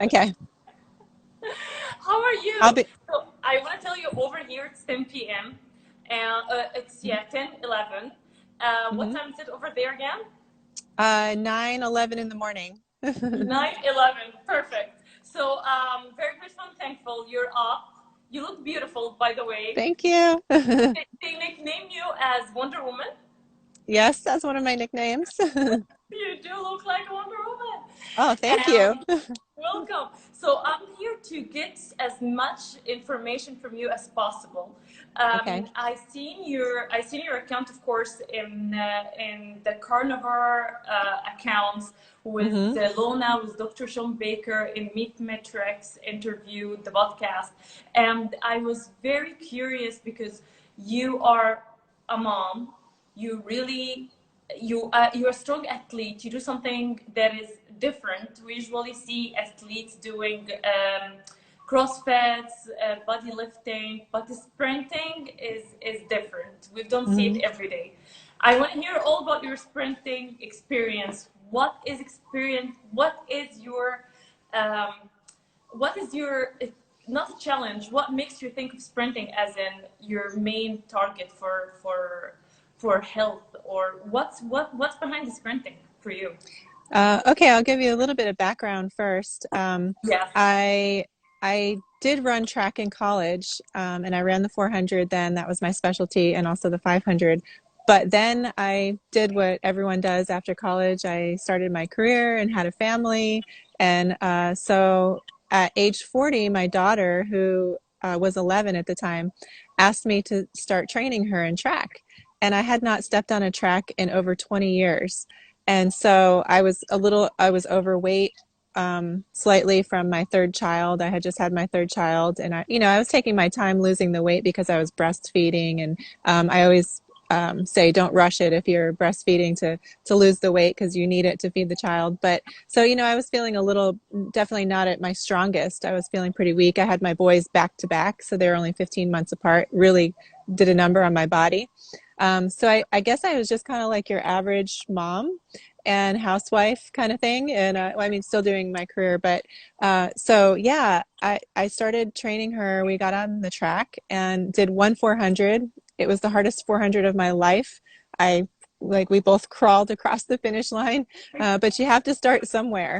Okay. How are I'll you? be So I want to tell you over here it's 10 p.m. and it's yeah 10:11. What mhm. time is it over there again? 9:11 in the morning. 9:11. Perfect. So very grateful and thankful you're up. You look beautiful, by the way. Thank you. They nickname you as Wonder Woman. Yes, that's one of my nicknames. You do look like Wonder Woman. Oh, thank you. Um, Welcome. So I'm here to get as much information from you as possible. Okay. I seen your account, of course, in the Carnivore accounts with Hmm. Lona, with Dr. Sean Baker in Meat Metrics interview, the podcast, and I was very curious because you are a mom. You really you're a strong athlete. You do something that is different. We usually see athletes doing crossfits, body lifting, but the sprinting is different. We don't see it Hmm. every day. I want to hear all about your sprinting experience. What is your um, not a challenge? What makes you think of sprinting as in your main target for health, or what's behind the sprinting for you? Okay, I'll give you a little bit of background first. Yes. I did run track in college, and I ran the 400 then. That was my specialty, and also the 500. But then I did what everyone does after college. I started my career and had a family. And so at age 40, my daughter, who was 11 at the time, asked me to start training her in track. And I had not stepped on a track in over 20 years. And so I was overweight, slightly from my third child. I had just had my third child, and I was taking my time losing the weight because I was breastfeeding. And I always say, don't rush it if you're breastfeeding to lose the weight because you need it to feed the child. But so, I was feeling a little, definitely not at my strongest. I was feeling pretty weak. I had my boys back to back, so they were only 15 months apart. Really did a number on my body. So I guess I was just kind of like your average mom and housewife kind of thing. And well, I mean, still doing my career, but so yeah, I started training her. We got on the track and did one 400. It was the hardest 400 of my life. I like we both crawled across the finish line, but you have to start somewhere.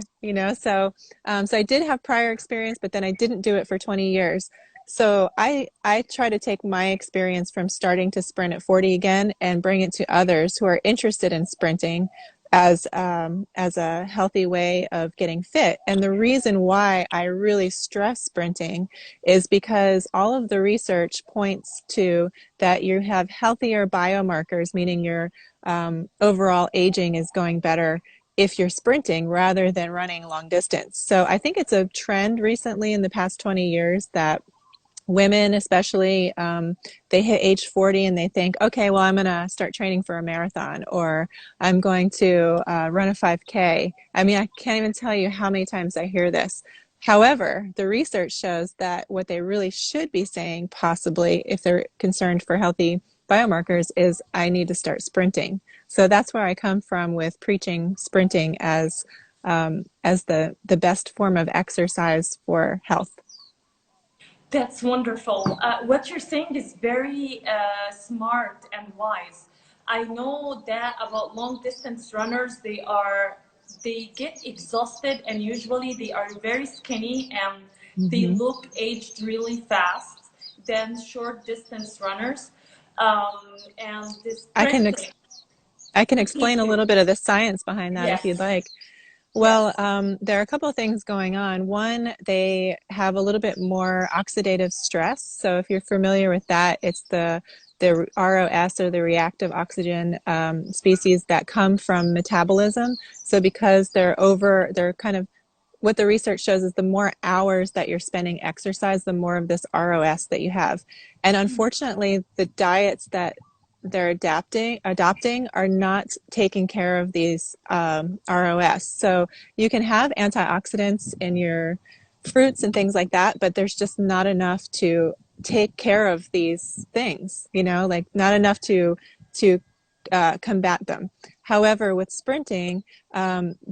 So I did have prior experience, but then I didn't do it for 20 years. So I try to take my experience from starting to sprint at 40 again and bring it to others who are interested in sprinting as a healthy way of getting fit. And the reason why I really stress sprinting is because all of the research points to that you have healthier biomarkers, meaning your overall aging is going better if you're sprinting rather than running long distance. So I think it's a trend recently in the past 20 years that women especially, they hit age 40 and they think, okay, well, I'm going to start training for a marathon, or I'm going to run a 5K. I mean, I can't even tell you how many times I hear this. However, the research shows that what they really should be saying, possibly if they're concerned for healthy biomarkers, is I need to start sprinting. So that's where I come from with preaching sprinting as the best form of exercise for health. That's wonderful. What you're saying is very smart and wise. I know that about long distance runners, they get exhausted and usually they are very skinny and they Mm-hmm. look aged really fast than short distance runners. And the I can sprinting, I can please explain a do. little bit of the science behind that if you'd Yes, like. Well, yes. there are a couple of things going on. One, they have a little bit more oxidative stress. So if you're familiar with that, it's the ROS, or the reactive oxygen species that come from metabolism. So because they're kind of what the research shows is the more hours that you're spending exercise, the more of this ROS that you have. And unfortunately, the diets that they're adopting are not taking care of these ROS. So you can have antioxidants in your fruits and things like that, but there's just not enough to take care of these things, like not enough to combat them. However, with sprinting,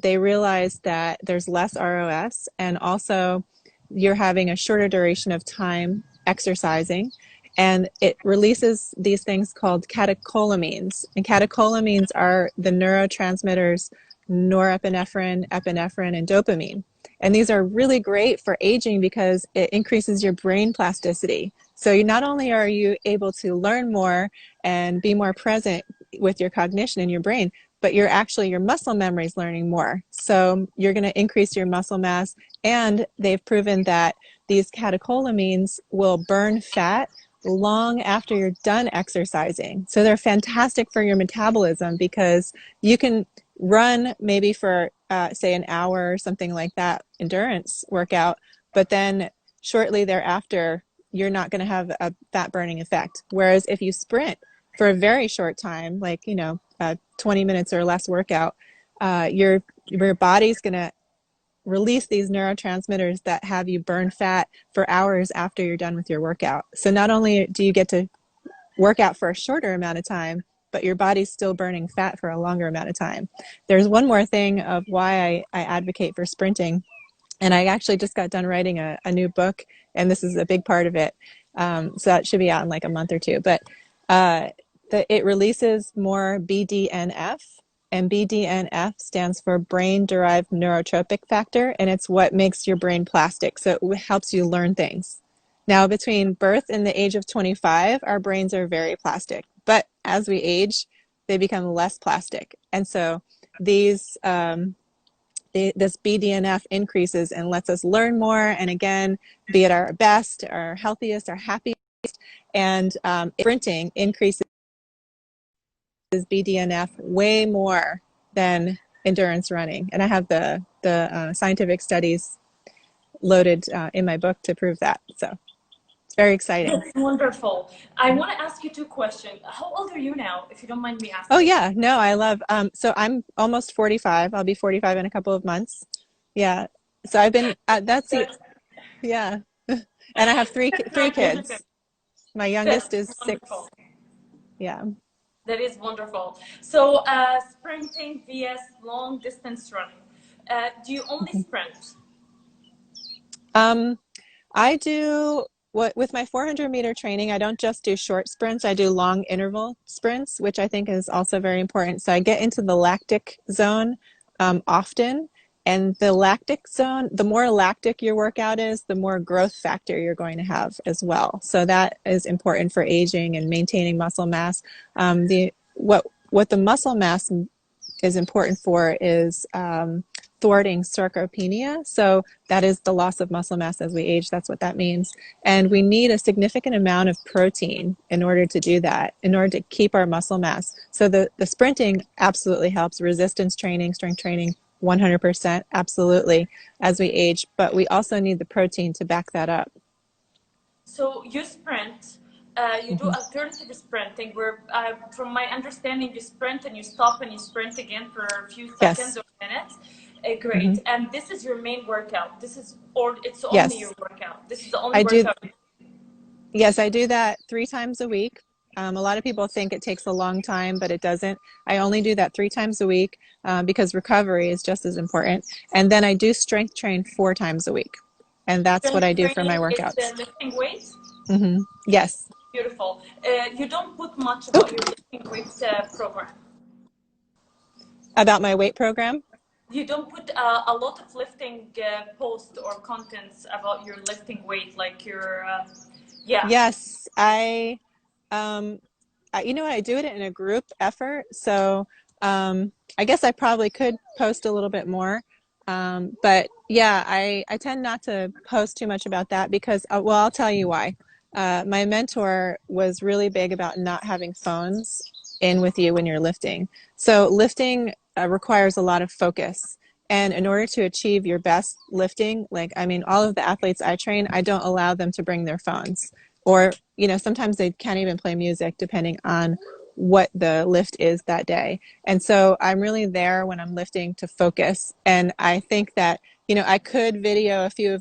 they realized that there's less ROS, and also you're having a shorter duration of time exercising, and it releases these things called catecholamines. And catecholamines are the neurotransmitters norepinephrine, epinephrine, and dopamine. And these are really great for aging because it increases your brain plasticity. So you not only are you able to learn more and be more present with your cognition in your brain, but you're actually, your muscle memory is learning more. So you're going to increase your muscle mass. And they've proven that these catecholamines will burn fat long after you're done exercising. So they're fantastic for your metabolism because you can run maybe for, say, an hour or something like that, endurance workout, but then shortly thereafter, you're not going to have a fat burning effect. Whereas if you sprint for a very short time, like, 20 minutes or less workout, your body's going to release these neurotransmitters that have you burn fat for hours after you're done with your workout. So not only do you get to work out for a shorter amount of time, but your body's still burning fat for a longer amount of time. There's one more thing of why I advocate for sprinting. And I actually just got done writing a new book, and this is a big part of it. So that should be out in like a month or two. But it releases more BDNF, and BDNF stands for brain-derived neurotropic factor, and it's what makes your brain plastic. So it helps you learn things. Now, between birth and the age of 25, our brains are very plastic. But as we age, they become less plastic. And so these this BDNF increases and lets us learn more, and again, be at our best, our healthiest, our happiest. And sprinting increases BDNF way more than endurance running. And I have the scientific studies loaded in my book to prove that. So it's very exciting. That's wonderful. I want to ask you two questions. How old are you now, if you don't mind me Oh asking? yeah, no, I love, so I'm almost 45. I'll be 45 in a couple of months. Yeah. So I've been, that's the, That's, yeah. And I have three okay. kids. My That's youngest is wonderful. 6. Yeah. That is wonderful. So, sprinting vs long distance running. Do you only sprint? Um, I do what with my 400-meter training, I don't just do short sprints, I do long interval sprints, which I think is also very important. So I get into the lactic zone often. And the lactic zone, the more lactic your workout is, the more growth factor you're going to have as well. So that is important for aging and maintaining muscle mass. What the muscle mass is important for is thwarting sarcopenia. So that is the loss of muscle mass as we age. That's what that means. And we need a significant amount of protein in order to do that, in order to keep our muscle mass. So the sprinting absolutely helps. Resistance training, strength training, 100%, absolutely, as we age. But we also need the protein to back that up. So you sprint, you do Mm-hmm. alternative sprinting where, from my understanding, you sprint and you stop and you sprint again for a few seconds Yes. or minutes. Mm-hmm. Great. And this is your main workout. Or it's only your Yes. workout. This is the only I do. workout. Yes, I do that 3 times a week. A lot of people think it takes a long time, but it doesn't. I only do that 3 times a week because recovery is just as important. And then I do strength train 4 times a week. And that's what Strength I do for my training is workouts. lifting weights. Yes. Beautiful. You don't put much Oop. about your lifting weights program. About my weight program. You don't put a lot of lifting posts or contents about your lifting weight, like your, yeah. Yes, um, you know what, I do it in a group effort. So I guess I probably could post a little bit more. But yeah, I tend not to post too much about that because, well, I'll tell you why. My mentor was really big about not having phones in with you when you're lifting. So lifting requires a lot of focus. And in order to achieve your best lifting, like, I mean, all of the athletes I train, I don't allow them to bring their phones. Or, sometimes they can't even play music depending on what the lift is that day. And so I'm really there when I'm lifting to focus. And I think that, I could video a few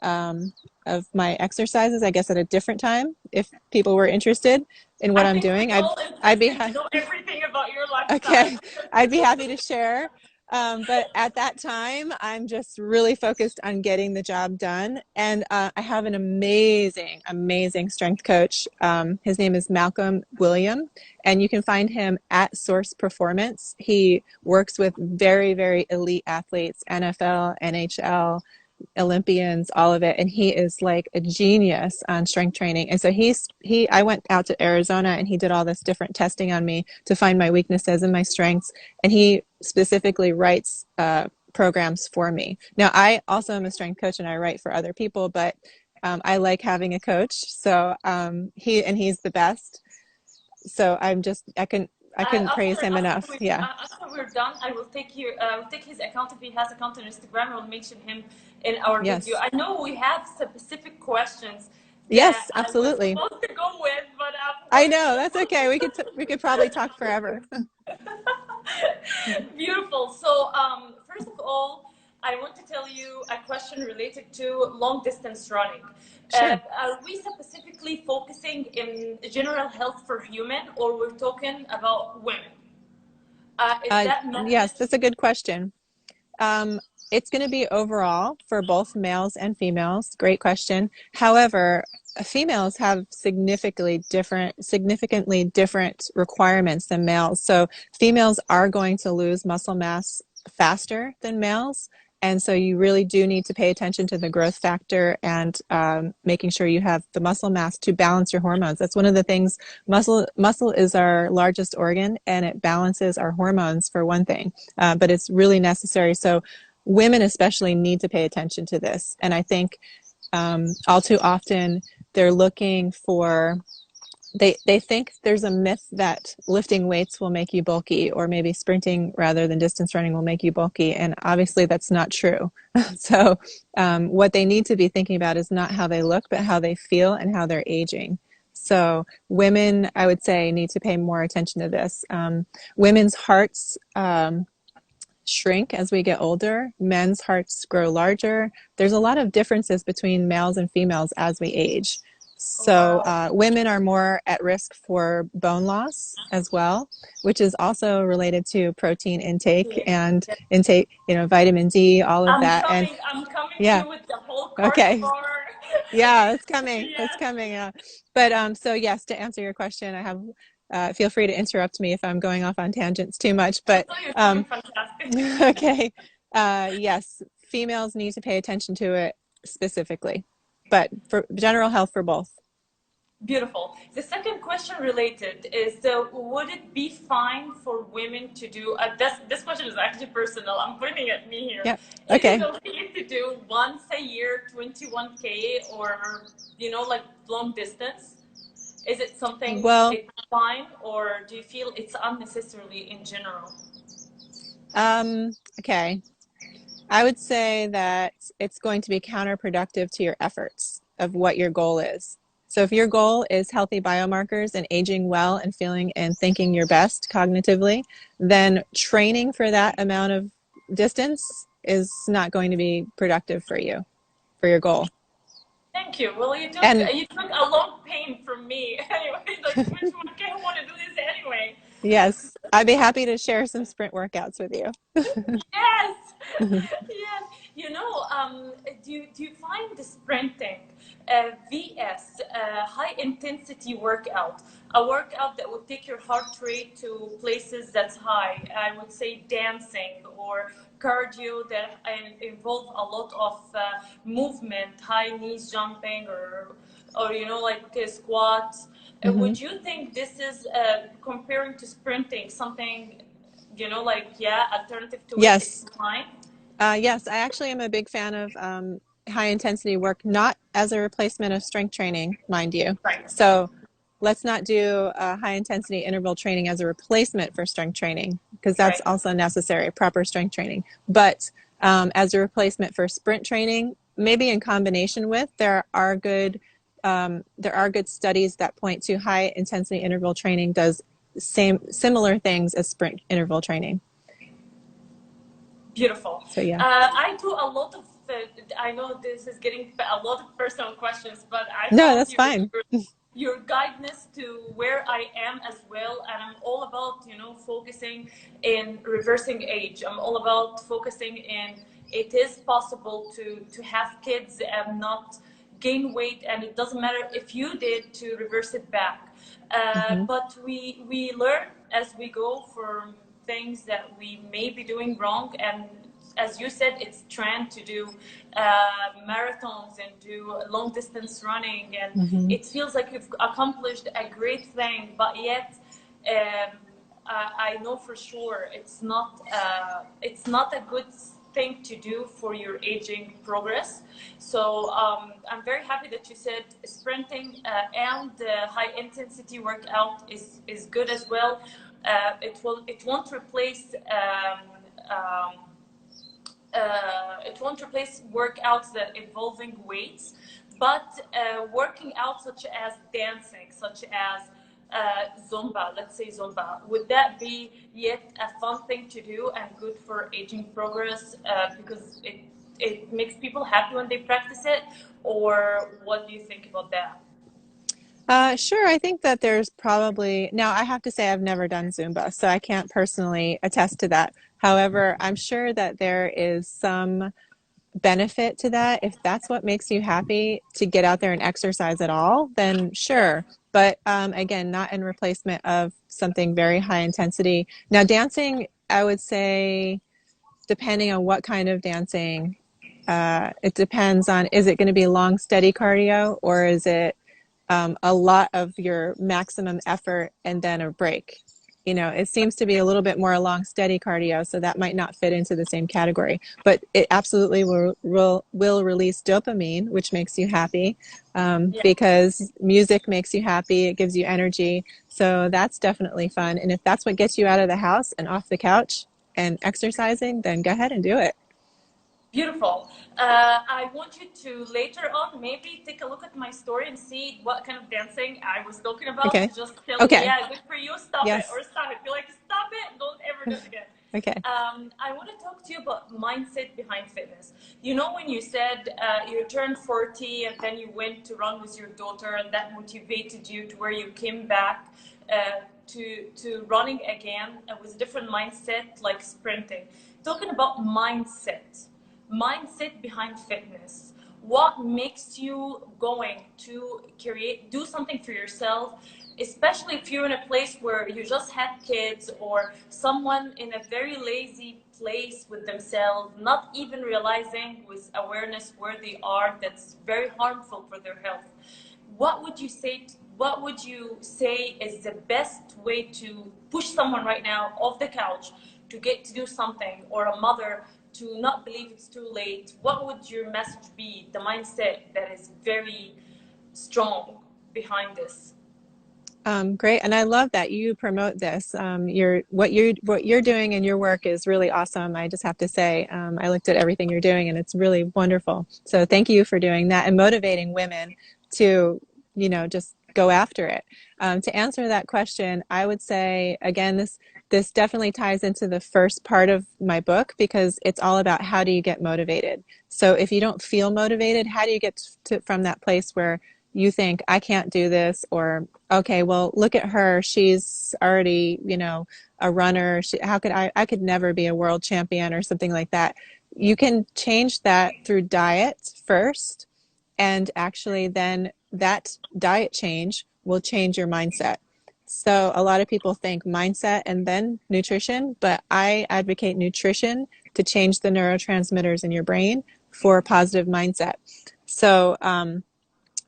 um, of my exercises, I guess at a different time if people were interested. in what I I'm think we're doing, all I'd be interested to know everything about your lifestyle. okay. I'd be happy to share. But at that time, I'm just really focused on getting the job done. And I have an amazing, amazing strength coach. His name is Malcolm William, and you can find him at Source Performance. He works with very, very elite athletes, NFL, NHL, Olympians, all of it, and he is like a genius on strength training. And so I went out to Arizona and he did all this different testing on me to find my weaknesses and my strengths, and he specifically writes programs for me. Now I also am a strength coach and I write for other people, but I like having a coach. So he's the best. So I couldn't praise him enough. Yeah. After we're done, I will take his account. If he has account on Instagram, I will mention him in our video. Yes. I know we have specific questions that Yes, I was absolutely. supposed to go with, but I'm I going know, that's okay. to. We could probably talk forever. Beautiful. So, first of all, I want to tell you a question related to long distance running. Sure. Are we specifically focusing in general health for human, or we're talking about women? Is that Yes, message? that's a good question. Um, it's going to be overall for both males and females. Great question. However, females have significantly different requirements than males. So females are going to lose muscle mass faster than males. And so you really do need to pay attention to the growth factor and making sure you have the muscle mass to balance your hormones. That's one of the things. Muscle is our largest organ, and it balances our hormones for one thing. But it's really necessary. So women especially need to pay attention to this. And I think all too often they're looking for they think there's a myth that lifting weights will make you bulky, or maybe sprinting rather than distance running will make you bulky, and obviously that's not true. So what they need to be thinking about is not how they look, but how they feel and how they're aging. So women, I would say, need to pay more attention to this. Women's hearts shrink as we get older. Men's hearts grow larger. There's a lot of differences between males and females as we age. Oh, So wow. women are more at risk for bone loss as well, which is also related to protein intake Yeah. and intake, vitamin D, all of I'm that. And coming. I'm coming to yeah, you with the whole okay. carnivore. Yeah, it's coming. It's Yes. coming. But so yes, to answer your question, I have feel free to interrupt me if I'm going off on tangents too much. But So you're doing fantastic. okay. Yes, females need to pay attention to it specifically, but for general health for both. Beautiful. The second question related is, would it be fine for women to do, this question is actually personal, I'm pointing at me here. Yeah. Is it Okay. okay to do once a year 21K, or, like long distance? Is it something Well, it's fine, or do you feel it's unnecessarily in general? okay. I would say that it's going to be counterproductive to your efforts of what your goal is. So if your goal is healthy biomarkers and aging well and feeling and thinking your best cognitively, then training for that amount of distance is not going to be productive for you, for your goal. Thank you. Well, you took And you took a long pain from me. Anyway, like, which one can want to do this anyway? yes, I'd be happy to share some sprint workouts with you. Yes, yes. Do you find the sprinting vs high intensity workout, a workout that would take your heart rate to places that's high? I would say dancing or cardio that involve a lot of movement, high knees jumping, or like squats. Hmm. Would you think this is comparing to sprinting something? Like, yeah, alternative to it, it's Yes. fine. Yes, I actually am a big fan of high intensity work, not as a replacement of strength training, mind you. Right. So let's not do high intensity interval training as a replacement for strength training, because that's Right. also necessary, proper strength training. But as a replacement for sprint training, maybe in combination with, there are good studies that point to high intensity interval training does similar things as sprint interval training. Beautiful. So yeah. I do a lot of. I know this is getting a lot of personal questions, but I No, found that's you. fine. your guidance to where I am as well. And I'm all about, focusing in reversing age. I'm all about focusing in it is possible to have kids and not gain weight, and it doesn't matter if you did to reverse it back. Hmm. But we learn as we go from things that we may be doing wrong. And as you said, it's trend to do marathons and do long distance running, and Hmm. it feels like you've accomplished a great thing, but yet I know for sure it's not a good thing to do for your aging progress. So I'm very happy that you said sprinting and high intensity workout is good as well. It won't replace it won't replace workouts that involving weights, but working out such as dancing, such as Zumba, let's say Zumba, would that be yet a fun thing to do and good for aging progress because it makes people happy when they practice it? Or what do you think about that? Sure, I think that there's probably, now I have to say I've never done Zumba, so I can't personally attest to that. However, I'm sure that there is some benefit to that. If that's what makes you happy to get out there and exercise at all, then Yeah, sure. But again, not in replacement of something very high intensity. Now, dancing, I would say, depending on what kind of dancing, it depends on, is it going to be long, steady cardio, or is it a lot of your maximum effort and then a break? You know, it seems to be a little bit more long, steady cardio, so that might not fit into the same category. But it absolutely will release dopamine, which makes you happy, yeah. because music makes you happy. It gives you energy. So that's definitely fun. And if that's what gets you out of the house and off the couch and exercising, then go ahead and do it. Beautiful. I want you to later on maybe take a look at my story and see what kind of dancing I was talking about. Okay. To just tell me, Okay. yeah, good for you, stop it, Yes. or stop it. Be like, stop it, don't ever do it again. Okay. I want to talk to you about mindset behind fitness. You know, when you said you turned 40 and then you went to run with your daughter, and that motivated you to where you came back to running again with a different mindset, like sprinting. Talking about mindset behind fitness, what makes you going to create do something for yourself, especially if you're in a place where you just had kids, or someone in a very lazy place with themselves, not even realizing with awareness where they are, that's very harmful for their health. What would you say is the best way to push someone right now off the couch to get to do something, or a mother to not believe it's too late? What would your message be, the mindset that is very strong behind this? Great, and I love that you promote this. What you're doing in your work is really awesome. I just have to say, I looked at everything you're doing, and it's really wonderful. So thank you for doing that and motivating women to, just go after it. To answer that question, I would say again, this definitely ties into the first part of my book because it's all about how do you get motivated. So if you don't feel motivated, how do you get from that place where you think I can't do this, or okay, well, look at her. She's already, a runner. How could I could never be a world champion or something like that. You can change that through diet first, and actually then that diet change will change your mindset. So a lot of people think mindset and then nutrition, but I advocate nutrition to change the neurotransmitters in your brain for a positive mindset. So,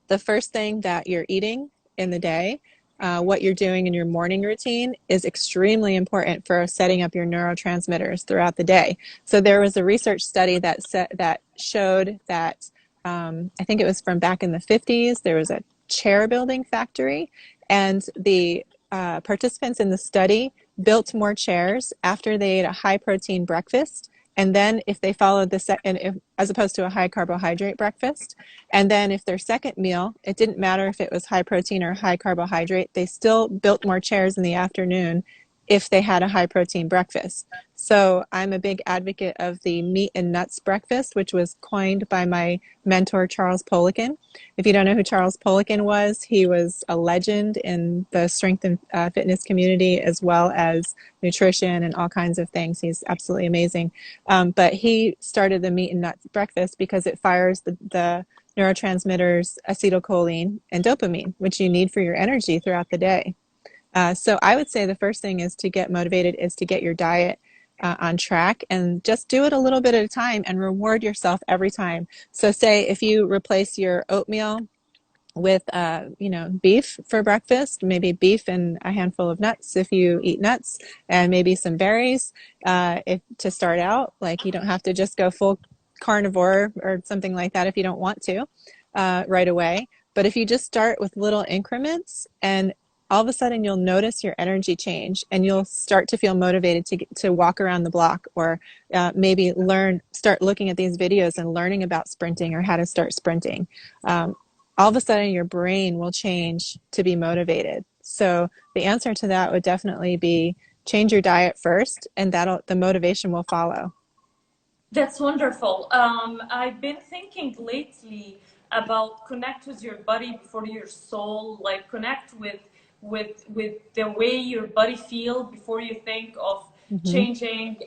the first thing that you're eating in the day, what you're doing in your morning routine is extremely important for setting up your neurotransmitters throughout the day. So there was a research study that showed that, I think it was from back in the 50s. There was a chair building factory, and the participants in the study built more chairs after they ate a high protein breakfast. And then if they followed the as opposed to a high carbohydrate breakfast, and then if their second meal, it didn't matter if it was high protein or high carbohydrate, they still built more chairs in the afternoon if they had a high protein breakfast. So I'm a big advocate of the meat and nuts breakfast, which was coined by my mentor, Charles Poliquin. If you don't know who Charles Poliquin was, he was a legend in the strength and fitness community, as well as nutrition and all kinds of things. He's absolutely amazing. But he started the meat and nuts breakfast because it fires the neurotransmitters acetylcholine and dopamine, which you need for your energy throughout the day. So I would say the first thing is to get motivated is to get your diet on track and just do it a little bit at a time and reward yourself every time. So say if you replace your oatmeal with beef for breakfast, maybe beef and a handful of nuts if you eat nuts, and maybe some berries if to start out. Like you don't have to just go full carnivore or something like that if you don't want to right away. But if you just start with little increments, and all of a sudden you'll notice your energy change and you'll start to feel motivated to walk around the block, or maybe start looking at these videos and learning about sprinting or how to start sprinting. All of a sudden your brain will change to be motivated. So the answer to that would definitely be change your diet first, and the motivation will follow. That's wonderful. I've been thinking lately about connect with your body before your soul, like connect with the way your body feel before you think of Mm-hmm. changing.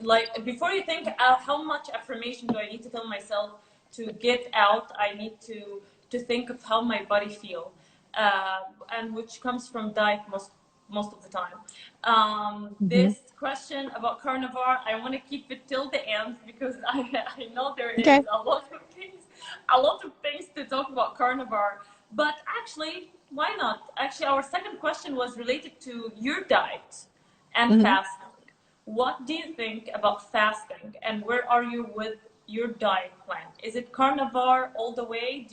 Like before you think how much affirmation do I need to tell myself to get out, I need to think of how my body feel, and which comes from diet most of the time. Mm-hmm. This question about carnivore, I want to keep it till the end because I know there is Okay. a lot of things to talk about carnivore. But actually, why not? Actually, our second question was related to your diet and Mm-hmm. fasting. What do you think about fasting, and where are you with your diet plan? Is it carnivore all the way?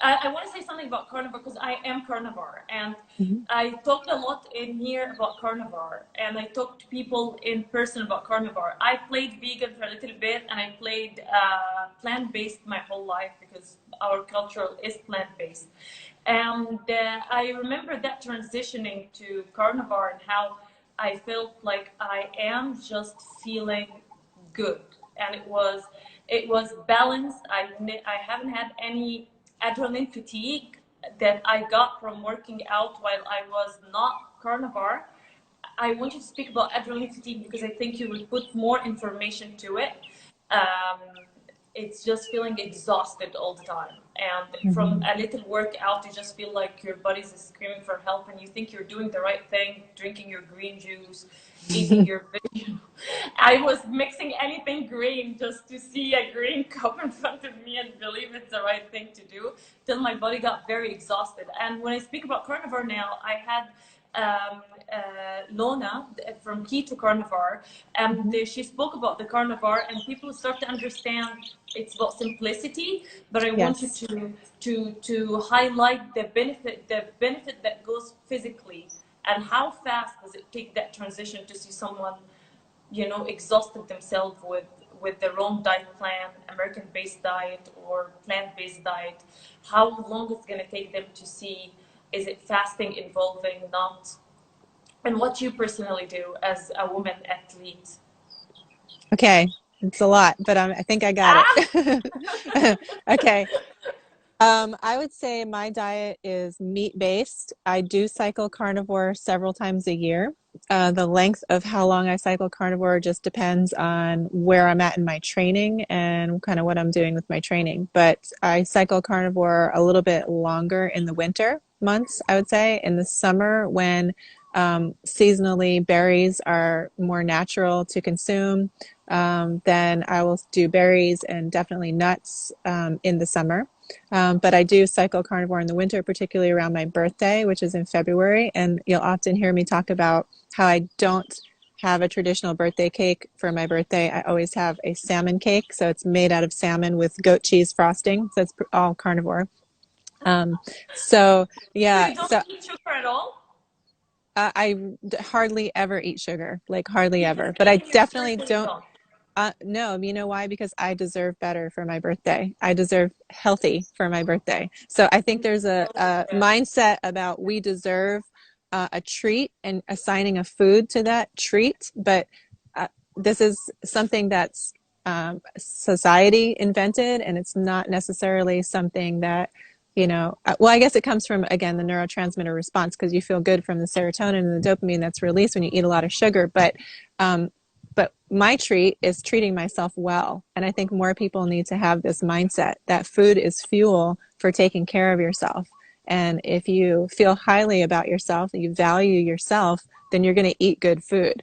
I want to say something about carnivore because I am carnivore, and Mm-hmm. I talked a lot in here about carnivore, and I talked to people in person about carnivore. I played vegan for a little bit, and I played plant-based my whole life because our culture is plant-based. And I remember that transitioning to carnivore and how I felt like I am just feeling good, and it was balanced. I haven't had any adrenaline fatigue that I got from working out while I was not carnivore. I want you to speak about adrenaline fatigue because I think you would put more information to it. Um, it's just feeling exhausted all the time. And from Mm-hmm. a little workout, you just feel like your body's screaming for help, and you think you're doing the right thing, drinking your green juice, eating your vegetable. I was mixing anything green just to see a green cup in front of me and believe it's the right thing to do, till my body got very exhausted. And when I speak about carnivore now, I had Lona from Keto Carnivore, and Mm-hmm. she spoke about the carnivore, and people start to understand it's about simplicity. But I want you Yes. to highlight the benefit that goes physically, and how fast does it take that transition to see someone exhausted themselves with their own diet plan, American-based diet or plant-based diet. How long it's going to take them to see, is it fasting involving, not, and what you personally do as a woman athlete. Okay. It's a lot, but I think I got Ah, it. Okay. I would say my diet is meat-based. I do cycle carnivore several times a year. The length of how long I cycle carnivore just depends on where I'm at in my training and kind of what I'm doing with my training. But I cycle carnivore a little bit longer in the winter months, I would say. In the summer, when seasonally berries are more natural to consume, then I will do berries and definitely nuts in the summer. But I do cycle carnivore in the winter, particularly around my birthday, which is in February. And you'll often hear me talk about how I don't have a traditional birthday cake for my birthday. I always have a salmon cake. So it's made out of salmon with goat cheese frosting. So it's all carnivore. Um, so so yeah, you don't so eat sugar at all? I hardly ever eat sugar, like hardly Even ever. But I even your definitely birthday, you don't. don't. No, you know why? Because I deserve better for my birthday. I deserve healthy for my birthday. So I think there's a Yeah. mindset about we deserve a treat and assigning a food to that treat. But this is something that's society invented, and it's not necessarily something that, well, I guess it comes from, again, the neurotransmitter response, because you feel good from the serotonin and the dopamine that's released when you eat a lot of sugar. Um, but my treat is treating myself well. And I think more people need to have this mindset that food is fuel for taking care of yourself. And if you feel highly about yourself, you value yourself, then you're going to eat good food.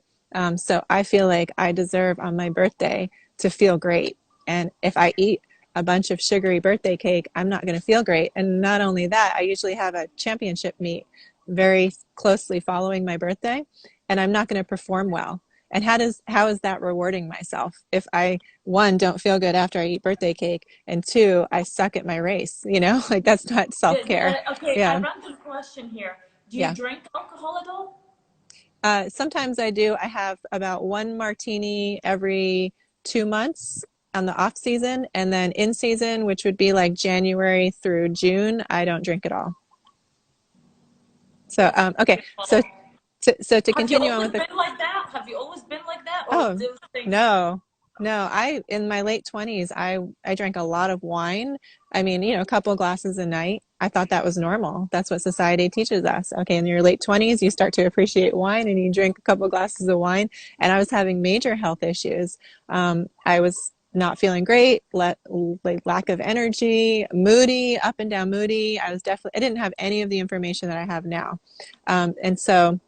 So I feel like I deserve on my birthday to feel great. And if I eat a bunch of sugary birthday cake, I'm not going to feel great. And not only that, I usually have a championship meet very closely following my birthday, and I'm not going to perform well. And how is that rewarding myself if I, one, don't feel good after I eat birthday cake, and two, I suck at my race, like that's not self-care. Okay, a Yeah. random question here. Do you Yeah. drink alcohol at all? Sometimes I do. I have about one martini every 2 months on the off season, and then in season, which would be like January through June, I don't drink at all. So, That's okay. So, beautiful. to Have you continue on always with the been like that? Have you always been like that, or Oh, those things? no. No, I in my late 20s, I drank a lot of wine. I mean, a couple glasses a night. I thought that was normal. That's what society teaches us. Okay, in your late 20s, you start to appreciate wine and you drink a couple glasses of wine. And I was having major health issues. I was not feeling great, like lack of energy, moody, up and down moody. I didn't have any of the information that I have now. And so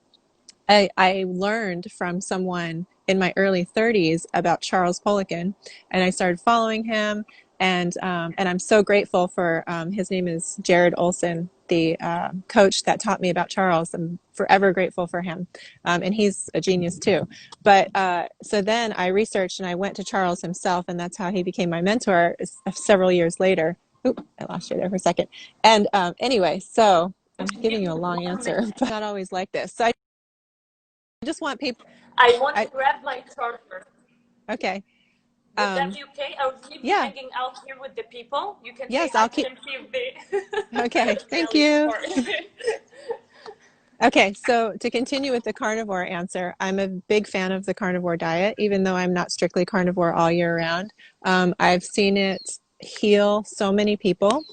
I learned from someone in my early 30s about Charles Poliquin, and I started following him. And I'm so grateful for his name is Jared Olson, the coach that taught me about Charles. I'm forever grateful for him, and he's a genius too. But so then I researched and I went to Charles himself, and that's how he became my mentor several years later. Oop, I lost you there for a second. And anyway, so I'm giving you a long answer, but not always like this. So I just want people. I want to I grab my charger. Okay. Would that um be okay? I will leave you yeah, hanging out here with the people. You can say yes, hi I'll to keep. them, see if they. Okay, Okay, I'll thank leave the you. part. Okay, so to continue with the carnivore answer, I'm a big fan of the carnivore diet, even though I'm not strictly carnivore all year round. I've seen it heal so many people.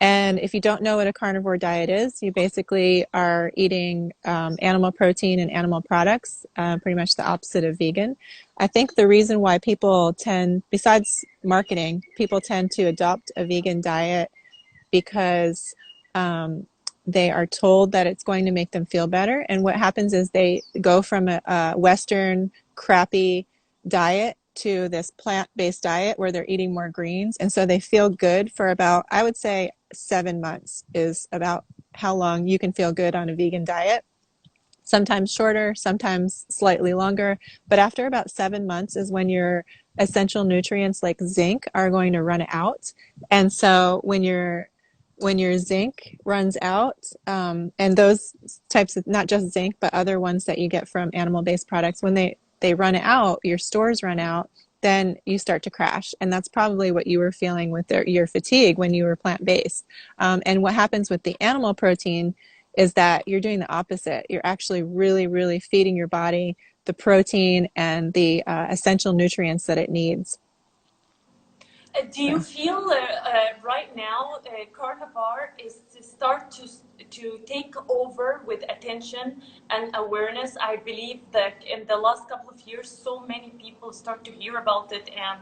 And if you don't know what a carnivore diet is, you basically are eating animal protein and animal products, pretty much the opposite of vegan. I think the reason why people tend, besides marketing, people tend to adopt a vegan diet because they are told that it's going to make them feel better. And what happens is they go from a Western crappy diet to this plant-based diet where they're eating more greens. And so they feel good for about, I would say, 7 months is about how long you can feel good on a vegan diet. Sometimes shorter, sometimes slightly longer. But after about 7 months is when your essential nutrients like zinc are going to run out. And so when your zinc runs out, and those types of, not just zinc, but other ones that you get from animal-based products, when they run out, your stores run out, then you start to crash. And that's probably what you were feeling with your fatigue when you were plant-based. And what happens with the animal protein is that you're doing the opposite. You're actually really, really feeding your body the protein and the essential nutrients that it needs. Do you So, feel right now Carnivore is to start to take over with attention and awareness? I believe that in the last couple of years, so many people start to hear about it and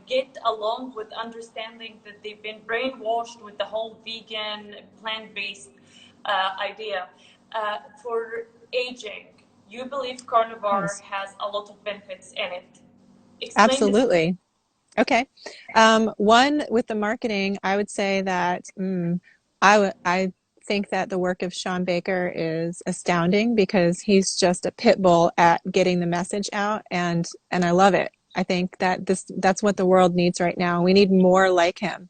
get along with understanding that they've been brainwashed with the whole vegan plant-based idea for aging. You believe Carnivore yes, has a lot of benefits in it. Explain this to me. absolutely. Okay. One, with the marketing, I would say that I think that the work of Sean Baker is astounding because he's just a pit bull at getting the message out, and I love it. I think that that's what the world needs right now. We need more like him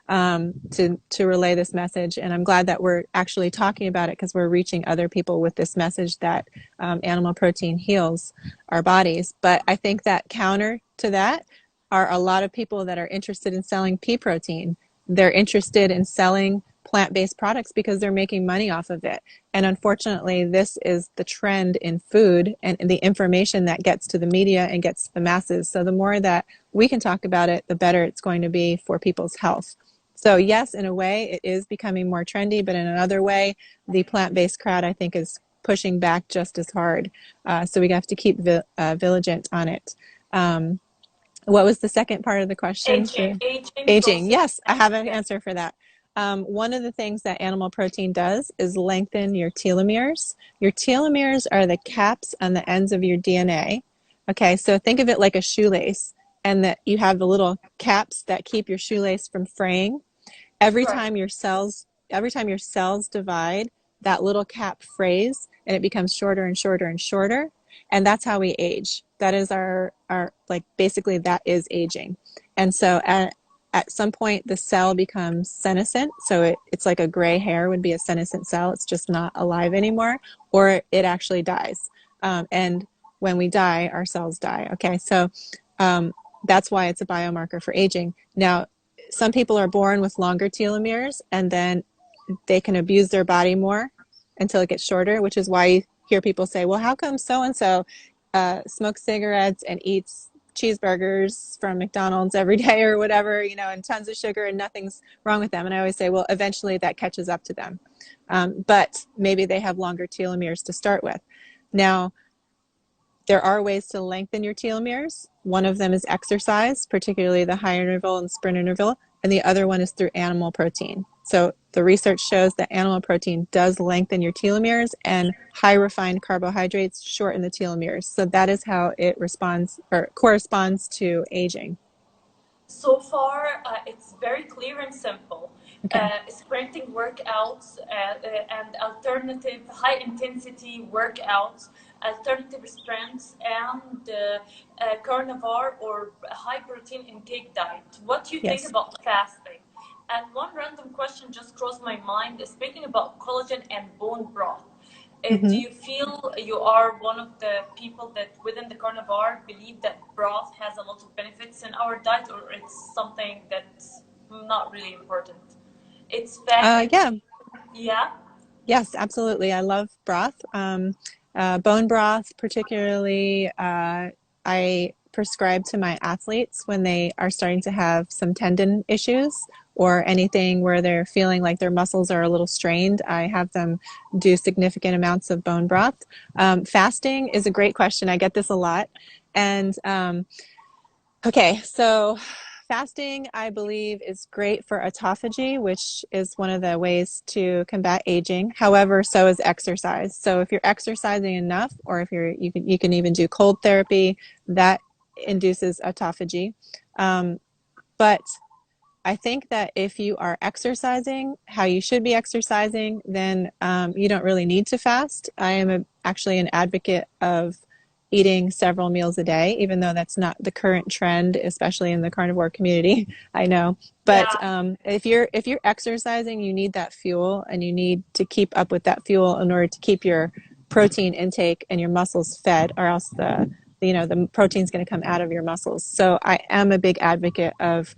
to relay this message, and I'm glad that we're actually talking about it because we're reaching other people with this message that animal protein heals our bodies. But I think that counter to that are a lot of people that are interested in selling pea protein. They're interested in selling plant-based products because they're making money off of it. And unfortunately, this is the trend in food and the information that gets to the media and gets to the masses. So the more that we can talk about it, the better it's going to be for people's health. So yes, in a way, it is becoming more trendy, but in another way, the plant-based crowd, I think, is pushing back just as hard. So we have to keep vigilant on it. Um, what was the second part of the question? Aging Aging. process. Yes, I have an answer for that. One of the things that animal protein does is lengthen your telomeres. Your telomeres are the caps on the ends of your DNA. Okay, so think of it like a shoelace, and that you have the little caps that keep your shoelace from fraying. every Right. time your cells every time your cells divide, that little cap frays and it becomes shorter and shorter and shorter, and that's how we age. That is our like, basically that is aging. And so at some point the cell becomes senescent, so it's like a gray hair would be a senescent cell. It's just not alive anymore, or it actually dies. And when we die, our cells die. Okay, so um, that's why it's a biomarker for aging. Now, some people are born with longer telomeres, and then they can abuse their body more until it gets shorter, which is why you hear people say, well, how come so and so smokes cigarettes and eats cheeseburgers from McDonald's every day or whatever, and tons of sugar, and nothing's wrong with them? And I always say, well, eventually that catches up to them. But maybe they have longer telomeres to start with. Now, there are ways to lengthen your telomeres. One of them is exercise, particularly the high interval and sprint interval, and the other one is through animal protein. So the research shows that animal protein does lengthen your telomeres, and high refined carbohydrates shorten the telomeres. So that is how it responds or corresponds to aging. So far, it's very clear and simple. Okay. Sprinting workouts and alternative high intensity workouts, alternative strengths, and carnivore or high protein intake diet. What do you think Yes. about fasting? And one random question just crossed my mind, speaking about collagen and bone broth. Do Mm-hmm. you feel you are one of the people that within the carnivore believe that broth has a lot of benefits in our diet, or it's something that's not really important? It's fatty. Yeah. Yeah. Yes, absolutely. I love broth. Bone broth, particularly, I prescribe to my athletes when they are starting to have some tendon issues or anything where they're feeling like their muscles are a little strained. I have them do significant amounts of bone broth. Fasting is a great question. I get this a lot. And okay, so fasting, I believe, is great for autophagy, which is one of the ways to combat aging. However, so is exercise. So if you're exercising enough, or if you can even do cold therapy, that induces autophagy. But I think that if you are exercising how you should be exercising, then you don't really need to fast. I am actually an advocate of eating several meals a day, even though that's not the current trend, especially in the carnivore community. I know, but Yeah. if you're exercising, you need that fuel, and you need to keep up with that fuel in order to keep your protein intake and your muscles fed, or else the protein's going to come out of your muscles. So I am a big advocate of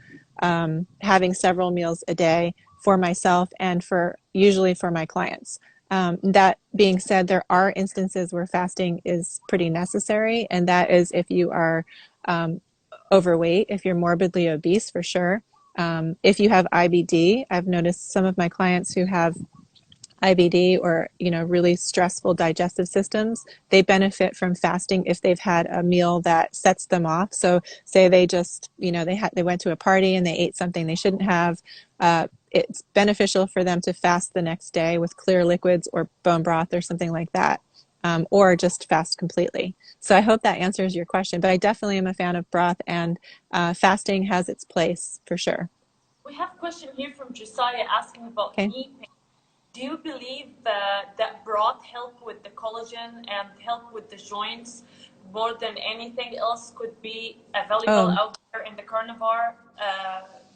having several meals a day for myself and for usually for my clients. That being said, there are instances where fasting is pretty necessary, and that is if you are overweight, if you're morbidly obese, for sure. If you have IBD, I've noticed some of my clients who have IBD or really stressful digestive systems, they benefit from fasting if they've had a meal that sets them off. So say they just they went to a party and they ate something they shouldn't have. It's beneficial for them to fast the next day with clear liquids or bone broth or something like that, or just fast completely. So I hope that answers your question. But I definitely am a fan of broth, and fasting has its place for sure. We have a question here from Josiah asking about Okay. knee pain. Do you believe that broth help with the collagen and help with the joints more than anything else could be available Oh, out there in the carnivore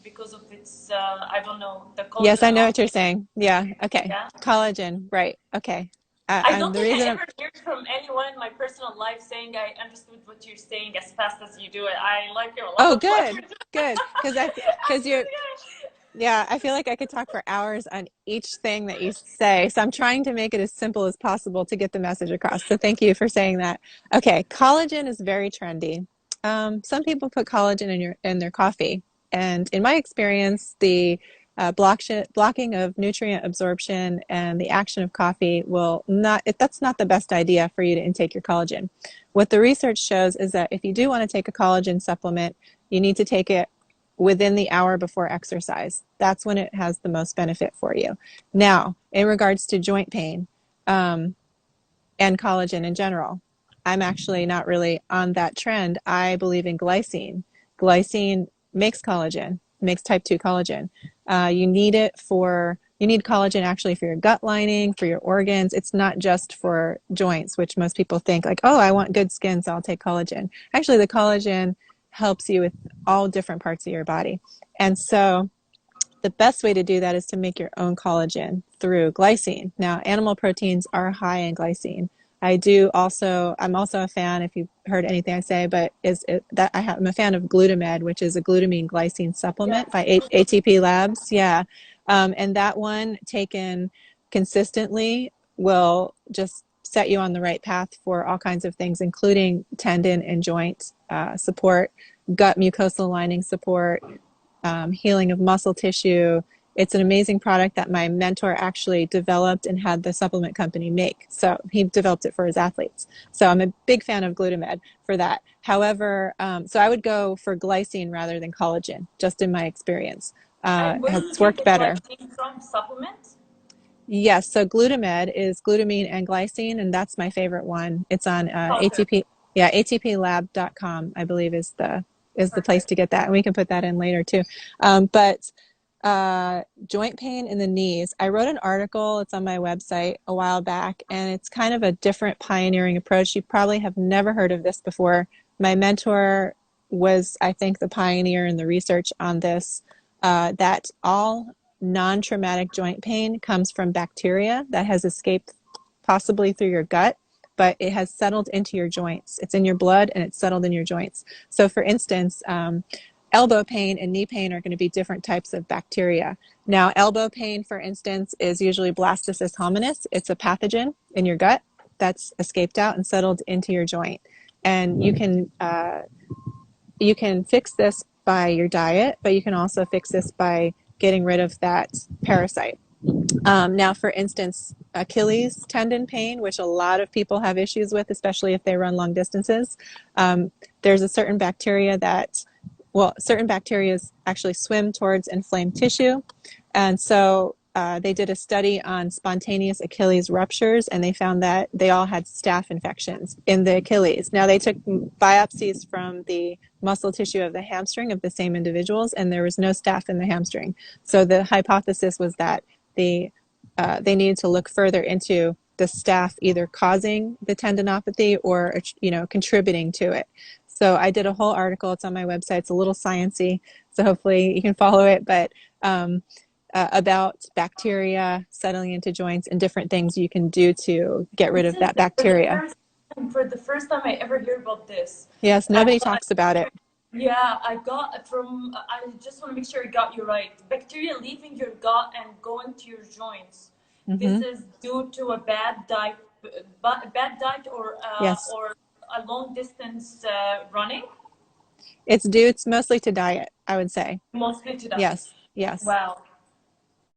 because of its, I don't know, the yes, collagen I and know all? what you're saying. Yeah. Okay. Yeah. Collagen. Right. Okay. I And don't the think I reason I'm, ever heard from anyone in my personal life saying I understood what you're saying as fast as you do it. I like you a oh, lot. What good, you're doing. good. Because I'm because just kidding. Yeah, I feel like I could talk for hours on each thing that you say. So I'm trying to make it as simple as possible to get the message across. So thank you for saying that. Okay, collagen is very trendy. Some people put collagen in their coffee, and in my experience, the blocking of nutrient absorption and the action of coffee will not. That's not the best idea for you to intake your collagen. What the research shows is that if you do want to take a collagen supplement, you need to take it within the hour before exercise. That's when it has the most benefit for you. Now, in regards to joint pain um, and collagen in general, I'm actually not really on that trend. I believe in glycine. Glycine makes collagen, makes type 2 collagen. You need collagen actually for your gut lining, for your organs. It's not just for joints, which most people think like, oh, I want good skin, so I'll take collagen. Actually, the collagen helps you with all different parts of your body. And so the best way to do that is to make your own collagen through glycine. Now, animal proteins are high in glycine. I'm also a fan, if you've heard anything I say, but I'm a fan of Glutamid, which is a glutamine glycine supplement Yes. by ATP Labs. Yeah. And that one taken consistently will just set you on the right path for all kinds of things, including tendon and joint support, gut mucosal lining support, healing of muscle tissue. It's an amazing product that my mentor actually developed and had the supplement company make. So he developed it for his athletes. So I'm a big fan of Glutamid for that. However, so I would go for glycine rather than collagen, just in my experience. And where do you It's get worked the better. glycine from? Supplements? Yes, so Glutamid is glutamine and glycine, and that's my favorite one. It's on Okay, ATP, yeah, atplab.com, I believe is the place perfect. to get that, and we can put that in later too. But joint pain in the knees. I wrote an article, it's on my website a while back, and it's kind of a different pioneering approach. You probably have never heard of this before. My mentor was, I think, the pioneer in the research on this, that all non-traumatic joint pain comes from bacteria that has escaped possibly through your gut, but it has settled into your joints. It's in your blood and it's settled in your joints. So, for instance, elbow pain and knee pain are going to be different types of bacteria. Now, elbow pain, for instance, is usually Blastocystis hominis. It's a pathogen in your gut that's escaped out and settled into your joint. And you can fix this by your diet, but you can also fix this by getting rid of that parasite. Now, for instance, Achilles tendon pain, which a lot of people have issues with, especially if they run long distances. Um, there's a certain bacteria certain bacteria actually swim towards inflamed tissue. And so they did a study on spontaneous Achilles ruptures, and they found that they all had staph infections in the Achilles. Now, they took biopsies from the muscle tissue of the hamstring of the same individuals, and there was no staph in the hamstring. So the hypothesis was that the they needed to look further into the staph either causing the tendinopathy or contributing to it. So I did a whole article. It's on my website. It's a little sciencey, so hopefully you can follow it. But about bacteria settling into joints and different things you can do to get rid This of is that bacteria. for the first time I ever hear about this. Yes, I nobody got, talks about it. yeah, I got from. I just want to make sure I got you right. Bacteria leaving your gut and going to your joints. This Hmm. is due to a bad diet Yes, or a long distance running, it's due. It's mostly to diet, I would say. mostly to diet. Yes, yes. Wow.